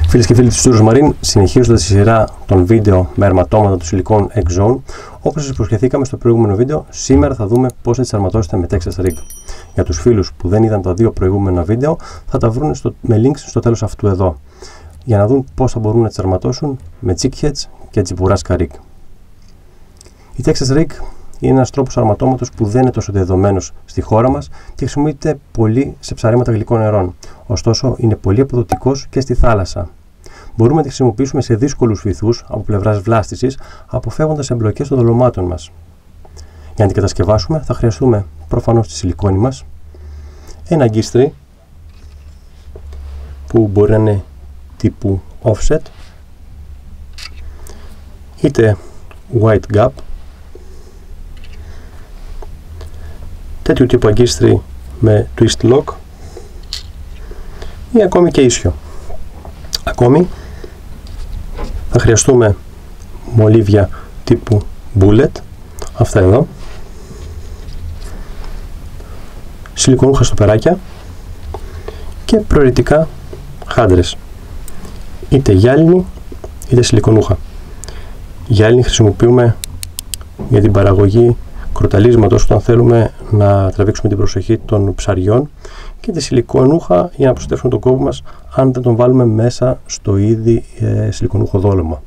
Φίλες και φίλοι του Studios Marine, συνεχίζοντας τη σειρά των βίντεο με αρματώματα του Silicone X-Zone, όπως σας υποσχεθήκαμε στο προηγούμενο βίντεο, σήμερα θα δούμε πώς θα τις αρματώσετε με Texas Rig. Για τους φίλους που δεν είδαν τα δύο προηγούμενα βίντεο, θα τα βρουν με links στο τέλος αυτού εδώ, για να δουν πώς θα μπορούν να τις αρματώσουν με jig heads και τσιπουράσκα rig. Η Texas Rig είναι ένας τρόπος αρματώματος που δεν είναι τόσο δεδομένος στη χώρα μας και χρησιμοποιείται πολύ σε ψαρέματα γλυκών νερών. Ωστόσο, είναι πολύ αποδοτικός και στη θάλασσα. Μπορούμε να τη χρησιμοποιήσουμε σε δύσκολους βυθούς από πλευράς βλάστησης, αποφεύγοντας εμπλοκές των δολωμάτων μας. Για να την κατασκευάσουμε, θα χρειαστούμε προφανώς τη σιλικόνη μας, ένα αγκίστρι που μπορεί να είναι τύπου offset, είτε white gap, τέτοιου τύπου αγκίστρι με twist lock ή ακόμη και ίσιο. Ακόμη θα χρειαστούμε μολύβια τύπου bullet, αυτά εδώ, σιλικονούχα στοπεράκια και προαιρετικά χάντρες, είτε γυάλινη είτε σιλικονούχα. Γυάλινη χρησιμοποιούμε για την παραγωγή κροταλίσματος όταν θέλουμε να τραβήξουμε την προσοχή των ψαριών, και τη σιλικονούχα για να προστατεύσουμε τον κόμπο μας αν δεν τον βάλουμε μέσα στο ήδη σιλικονούχο δόλωμα.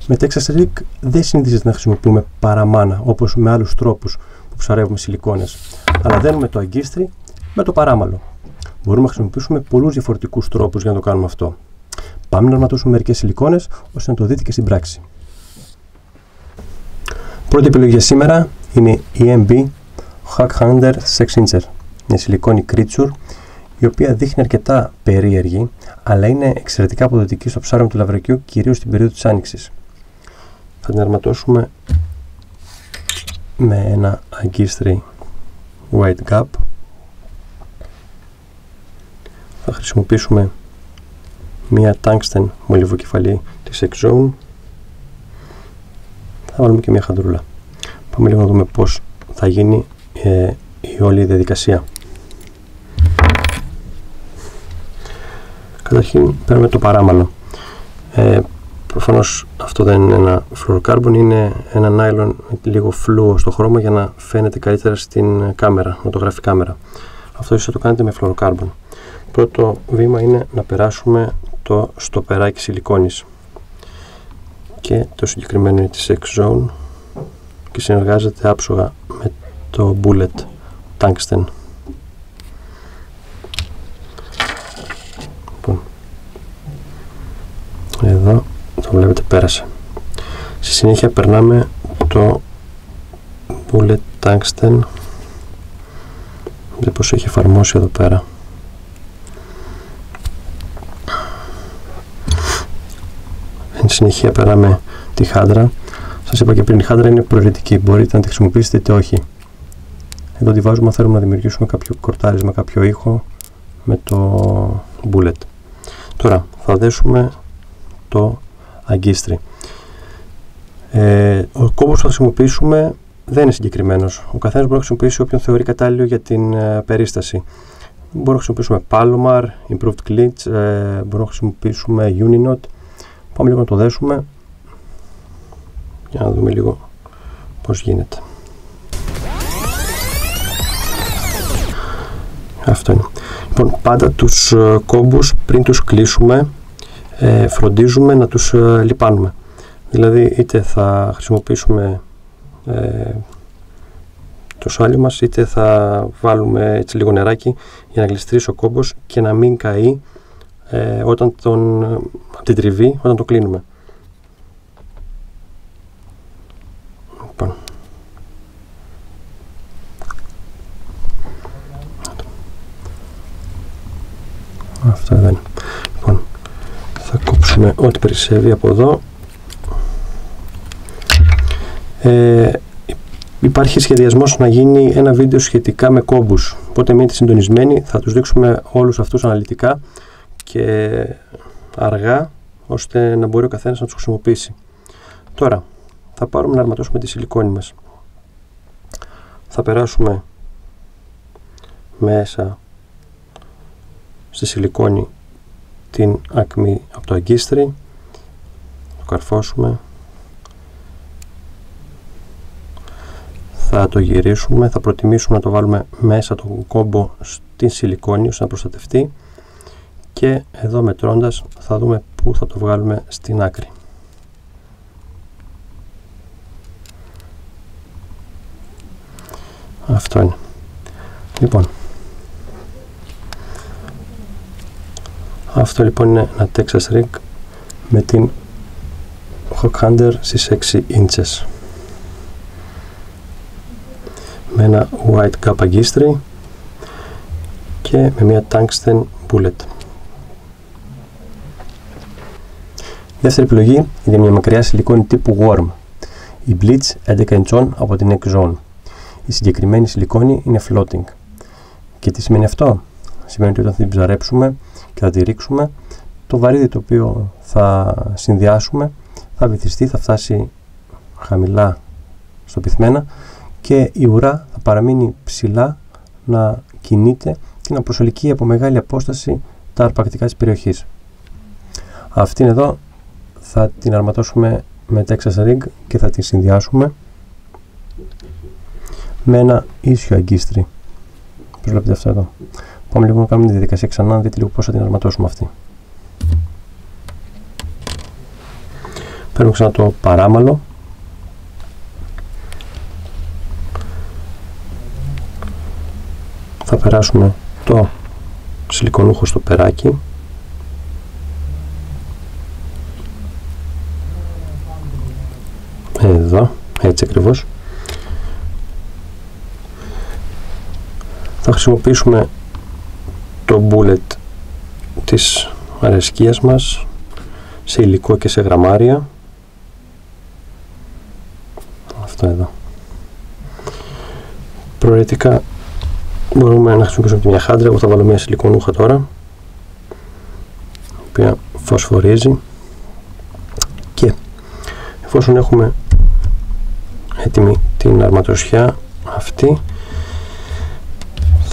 Με Texas Rig δεν συνηθίζεται να χρησιμοποιούμε παραμάνα όπως με άλλους τρόπους που ψαρεύουμε σιλικόνες, αλλά δένουμε το αγκίστρι με το παράμαλο. Μπορούμε να χρησιμοποιήσουμε πολλούς διαφορετικούς τρόπους για να το κάνουμε αυτό. Πάμε να αρματώσουμε μερικές σιλικόνες ώστε να το δείτε και στην πράξη. Πρώτη επιλογή για σήμερα είναι η EMB Hack Hunter 6 Incher, μια σιλικόνη creature η οποία δείχνει αρκετά περίεργη, αλλά είναι εξαιρετικά αποδοτική στο ψάρωμα του λαβρακιού, κυρίως στην περίοδο της άνοιξης. Θα την αρματώσουμε με ένα αγκίστρι white gap. Θα χρησιμοποιήσουμε μια tungsten μολυβοκεφαλή της X-Zone. Θα βάλουμε και μια χαντρούλα. Πάμε λίγο να δούμε πώς θα γίνει η όλη διαδικασία. Καταρχήν παίρνουμε το παράμαλο. Προφανώς αυτό δεν είναι ένα fluorocarbon, είναι ένα nylon λίγο φλούο στο χρώμα για να φαίνεται καλύτερα στην κάμερα, να το γράφει κάμερα. Αυτό ίσως θα το κάνετε με fluorocarbon. Πρώτο βήμα είναι να περάσουμε το στοπεράκι σιλικόνης, και το συγκεκριμένο είναι της X-Zone και συνεργάζεται άψογα με το bullet tungsten. Λοιπόν, εδώ το βλέπετε, πέρασε. Στη συνέχεια περνάμε το bullet tungsten, δεν πως έχει εφαρμόσει εδώ πέρα. Εν συνεχεία περάμε τη χάντρα. Σας είπα και πριν, η χάντρα είναι προαιρετική, μπορείτε να τη χρησιμοποιήσετε είτε όχι. Εδώ τη βάζουμε αν θέλουμε να δημιουργήσουμε κάποιο κορτάρισμα, κάποιο ήχο με το bullet. Τώρα θα δέσουμε το αγκίστρι. Ο κόμπος που θα χρησιμοποιήσουμε δεν είναι συγκεκριμένος. Ο καθένας μπορεί να χρησιμοποιήσει όποιον θεωρεί κατάλληλο για την περίσταση. Μπορούμε να χρησιμοποιήσουμε Palomar, Improved Glitch, μπορούμε να χρησιμοποιήσουμε Uninot. Πάμε λίγο να το δέσουμε για να δούμε λίγο πώς γίνεται. Αυτό είναι. Λοιπόν, πάντα τους κόμπους πριν τους κλείσουμε φροντίζουμε να τους λιπάνουμε. Δηλαδή είτε θα χρησιμοποιήσουμε το σάλι μας, είτε θα βάλουμε έτσι λίγο νεράκι για να γλιστρήσει ο κόμπος και να μην καεί από την τριβή όταν το κλείνουμε. Λοιπόν. Αυτό εδώ είναι. Λοιπόν, θα κόψουμε ό,τι περισσεύει από εδώ. Υπάρχει σχεδιασμός να γίνει ένα βίντεο σχετικά με κόμπους, οπότε μείνετε συντονισμένοι, θα τους δείξουμε όλους αυτούς αναλυτικά και αργά, ώστε να μπορεί ο καθένας να τους χρησιμοποιήσει. Τώρα θα πάρουμε να αρματώσουμε τη σιλικόνη μας. Θα περάσουμε μέσα στη σιλικόνη την ακμή από το αγκίστρι, το καρφώσουμε, θα το γυρίσουμε, θα προτιμήσουμε να το βάλουμε μέσα τον κόμπο στην σιλικόνη ώστε να προστατευτεί και εδώ μετρώντας θα δούμε πού θα το βγάλουμε στην άκρη. Αυτό είναι. Λοιπόν, αυτό λοιπόν είναι ένα Texas Rig με την hook hander στις 6 ίντσες με ένα white gap αγκίστρι και με μια tungsten bullet. Η δεύτερη επιλογή είναι μια μακριά σιλικόνη τύπου Worm, η Bleach 11 ιντσών από την Exxon. Η συγκεκριμένη σιλικόνη είναι floating. Και τι σημαίνει αυτό? Σημαίνει ότι όταν την ψαρέψουμε και θα τη ρίξουμε, το βαρύδι το οποίο θα συνδυάσουμε θα βυθιστεί, θα φτάσει χαμηλά στο πυθμένα και η ουρά θα παραμείνει ψηλά να κινείται και να προσελκύει από μεγάλη απόσταση τα αρπακτικά της περιοχής. Αυτήν εδώ θα την αρματώσουμε με Texas Rig και θα την συνδυάσουμε με ένα ίσιο αγκίστρι. Πώς βλέπετε αυτό εδώ. Πάμε λίγο να κάνουμε τη διαδικασία ξανά, να δείτε λίγο πώς θα την αρματώσουμε αυτή. Παίρνουμε ξανά το παράμαλο. Θα περάσουμε το σιλικονούχο στο περάκι. Εδώ, έτσι ακριβώς. Θα χρησιμοποιήσουμε το bullet της αρεσκίας μας σε υλικό και σε γραμμάρια. Αυτό εδώ. Προαιρετικά μπορούμε να χρησιμοποιήσουμε και μια χάντρα. Εγώ θα βάλω μια σιλικονούχα τώρα, η οποία φωσφορίζει, και εφόσον έχουμε έτοιμη την αρματοσιά αυτή,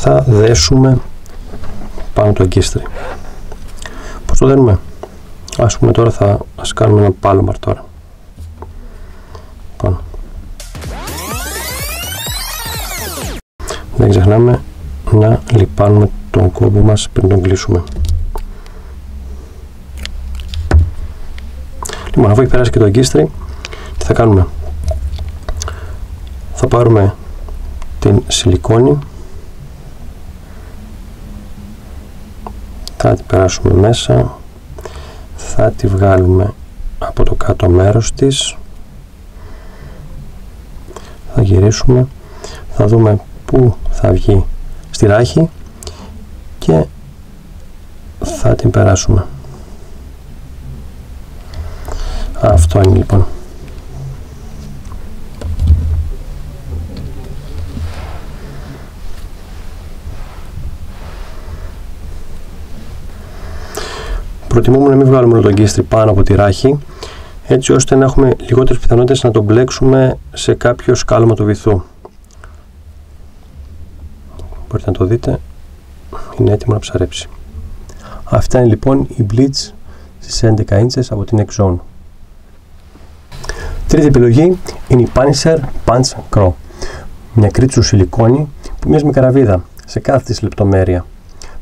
θα δέσουμε πάνω το αγκίστρι. Πώς το δένουμε? Ας πούμε τώρα ας κάνουμε ένα πάλωμαρ τώρα. Πάνω. Δεν ξεχνάμε να λιπάνουμε τον κόμπο μας πριν τον κλείσουμε. Λοιπόν, αφού έχει περάσει και το αγκίστρι, τι θα κάνουμε? Θα πάρουμε την σιλικόνη, θα την περάσουμε μέσα, θα τη βγάλουμε από το κάτω μέρος της, θα γυρίσουμε, θα δούμε πού θα βγει στη ράχη και θα την περάσουμε. Αυτό είναι λοιπόν. Προτιμούμε να μην βγάλουμε όλο το αγκίστρι πάνω από τη ράχη, έτσι ώστε να έχουμε λιγότερες πιθανότητες να το μπλέξουμε σε κάποιο σκάλωμα του βυθού. Μπορείτε να το δείτε, είναι έτοιμο να ψαρέψει. Αυτά είναι λοιπόν η Bleach στις 11 ίντσες από την Exxon. Τρίτη επιλογή είναι η Punisher Punch Craw. Μια κρίτσου σιλικόνη που μοιάζει με καραβίδα σε κάθε της λεπτομέρεια,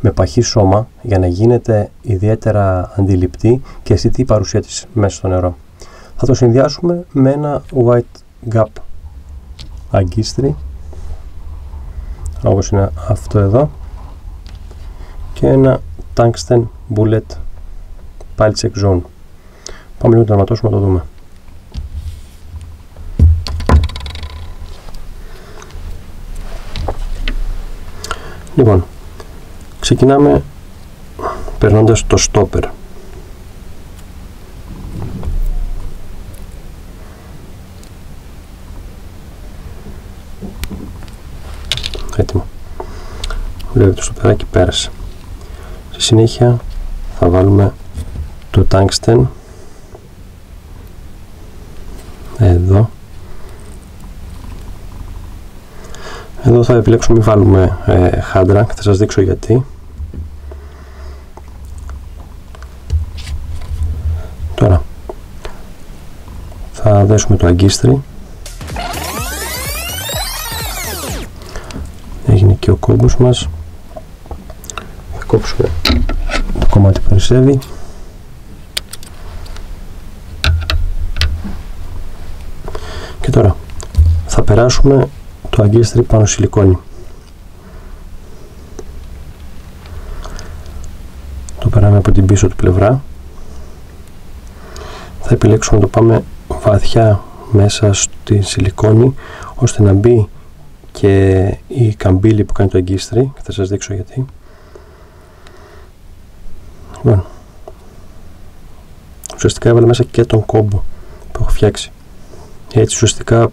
με παχύ σώμα για να γίνεται ιδιαίτερα αντιληπτή και αισθητή η παρουσία της μέσα στο νερό. Θα το συνδυάσουμε με ένα white gap αγκίστρι, όπως είναι αυτό εδώ, και ένα tungsten bullet πάλι της Exxon. Πάμε λίγο να το αρματώσουμε να το δούμε. Λοιπόν, ξεκινάμε περνώντας το stopper. Έτοιμο. Βλέπετε το στοπεράκι πέρασε. Στη συνέχεια θα βάλουμε το tungsten εδώ. Εδώ θα επιλέξουμε μην βάλουμε χάντρα και θα σας δείξω γιατί. Θα δέσουμε το αγκίστρι. Έγινε και ο κόμπος μας. Θα κόψουμε το κομμάτι που περισσεύει. Και τώρα θα περάσουμε το αγκίστρι πάνω σιλικόνι. Το περάμε από την πίσω του πλευρά. Θα επιλέξουμε να το πάμε βαθιά μέσα στη σιλικόνη, ώστε να μπει και η καμπύλη που κάνει το αγκίστρι, και θα σας δείξω γιατί. Λοιπόν, ουσιαστικά έβαλα μέσα και τον κόμπο που έχω φτιάξει. Έτσι ουσιαστικά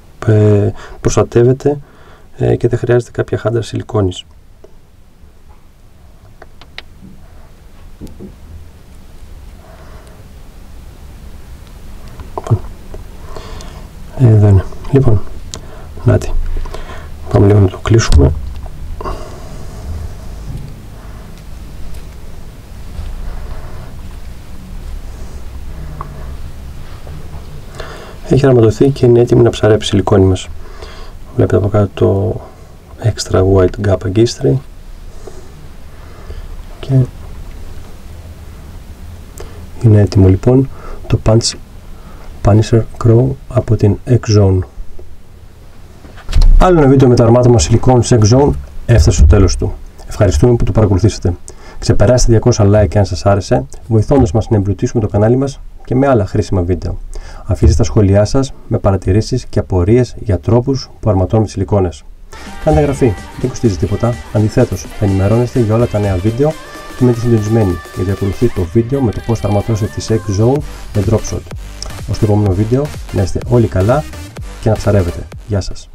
προστατεύεται και δεν χρειάζεται κάποια χάντρα σιλικόνης. Εδώ είναι. Λοιπόν, νάτι. Πάμε λίγο να το κλείσουμε. Έχει αρματωθεί και είναι έτοιμη να ψαρέψει η σιλικόνη μας. Βλέπετε από κάτω το extra white gap αγκίστρι και είναι έτοιμο λοιπόν το Punisher Crow από την X-Zone. Άλλο ένα βίντεο με τα αρμάτωμα σιλικόν σε X-Zone έφτασε στο τέλος του. Ευχαριστούμε που το παρακολουθήσατε. Ξεπεράστε 200 like αν σας άρεσε, βοηθώντας μας να εμπλουτίσουμε το κανάλι μας και με άλλα χρήσιμα βίντεο. Αφήστε τα σχόλιά σας με παρατηρήσεις και απορίες για τρόπους που αρματώνουμε σιλικόνες. Κάντε εγγραφή, δεν κοστίζει τίποτα, αντιθέτως θα ενημερώνεστε για όλα τα νέα βίντεο και με τη συντονισμένη, γιατί ακολουθεί το βίντεο με το πώς θα αρματώσετε τις X-Zone με Dropshot. Ως το επόμενο βίντεο να είστε όλοι καλά και να ψαρεύετε. Γεια σας.